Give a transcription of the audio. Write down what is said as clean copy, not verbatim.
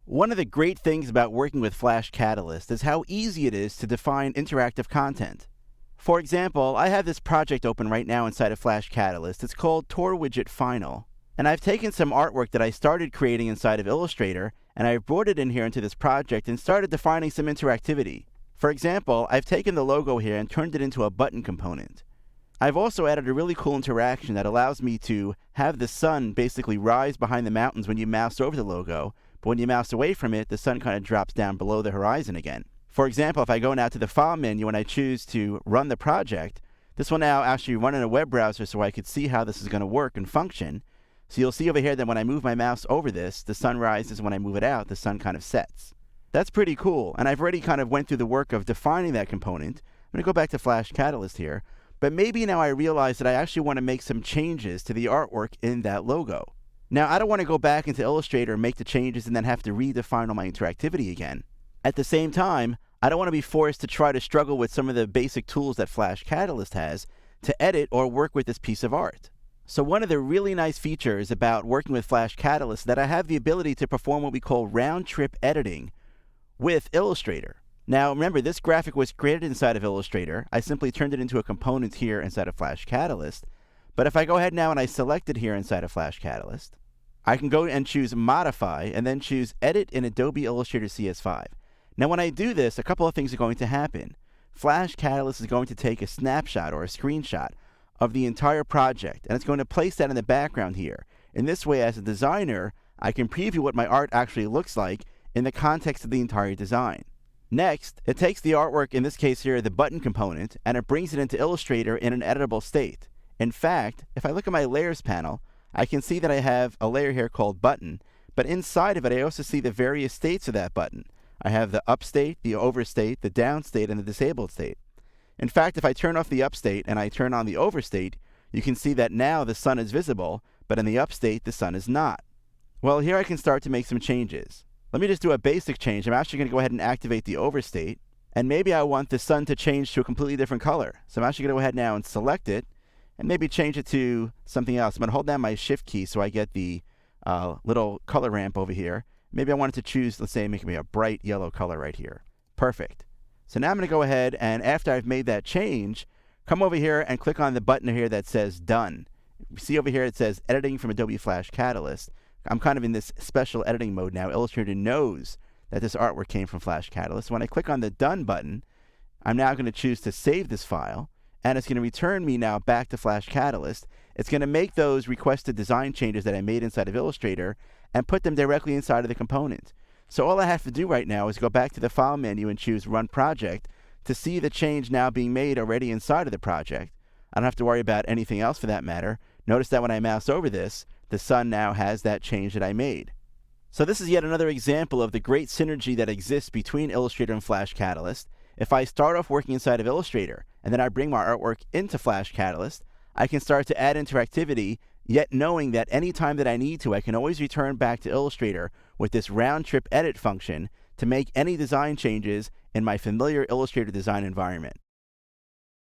One of the great things about working with Flash Catalyst is how easy it is to define interactive content. For example, I have this project open right now inside of Flash Catalyst. It's called Tour Widget Final. And I've taken some artwork that I started creating inside of Illustrator, and I've brought it in here into this project and started defining some interactivity. For example, I've taken the logo here and turned it into a button component. I've also added a really cool interaction that allows me to have the sun basically rise behind the mountains when you mouse over the logo, but when you mouse away from it, the sun kind of drops down below the horizon again. For example, if I go now to the File menu and I choose to run the project, this will now actually run in a web browser so I could see how this is going to work and function. So you'll see over here that when I move my mouse over this, the sun rises. When I move it out, the sun kind of sets. That's pretty cool, and I've already kind of went through the work of defining that component. I'm going to go back to Flash Catalyst here, but maybe now I realize that I actually want to make some changes to the artwork in that logo. Now, I don't want to go back into Illustrator and make the changes and then have to redefine all my interactivity again. At the same time, I don't want to be forced to try to struggle with some of the basic tools that Flash Catalyst has to edit or work with this piece of art. So one of the really nice features about working with Flash Catalyst is that I have the ability to perform what we call round-trip editing with Illustrator. Now remember, this graphic was created inside of Illustrator. I simply turned it into a component here inside of Flash Catalyst. But if I go ahead now and I select it here inside of Flash Catalyst, I can go and choose Modify and then choose Edit in Adobe Illustrator CS5. Now when I do this, a couple of things are going to happen. Flash Catalyst is going to take a snapshot or a screenshot of the entire project, and it's going to place that in the background here. In this way, as a designer, I can preview what my art actually looks like in the context of the entire design. Next, it takes the artwork, in this case here, the button component, and it brings it into Illustrator in an editable state. In fact, if I look at my layers panel, I can see that I have a layer here called button, but inside of it I also see the various states of that button. I have the up state, the over state, the down state, and the disabled state. In fact, if I turn off the up state and I turn on the over state, you can see that now the sun is visible, but in the up state the sun is not. Well, here I can start to make some changes. Let me just do a basic change. I'm actually going to go ahead and activate the over state, and maybe I want the sun to change to a completely different color. So I'm actually going to go ahead now and select it, and maybe change it to something else. I'm going to hold down my shift key so I get the little color ramp over here. Maybe I wanted to choose, let's say, make me a bright yellow color right here. Perfect. So now I'm going to go ahead and after I've made that change, come over here and click on the button here that says Done. You see over here it says Editing from Adobe Flash Catalyst. I'm kind of in this special editing mode now. Illustrator knows that this artwork came from Flash Catalyst. When I click on the Done button, I'm now going to choose to save this file, and it's going to return me now back to Flash Catalyst. It's going to make those requested design changes that I made inside of Illustrator and put them directly inside of the component. So all I have to do right now is go back to the File menu and choose Run Project to see the change now being made already inside of the project. I don't have to worry about anything else for that matter. Notice that when I mouse over this, the sun now has that change that I made. So this is yet another example of the great synergy that exists between Illustrator and Flash Catalyst. If I start off working inside of Illustrator and then I bring my artwork into Flash Catalyst, I can start to add interactivity, yet knowing that any time that I need to, I can always return back to Illustrator with this round-trip edit function to make any design changes in my familiar Illustrator design environment.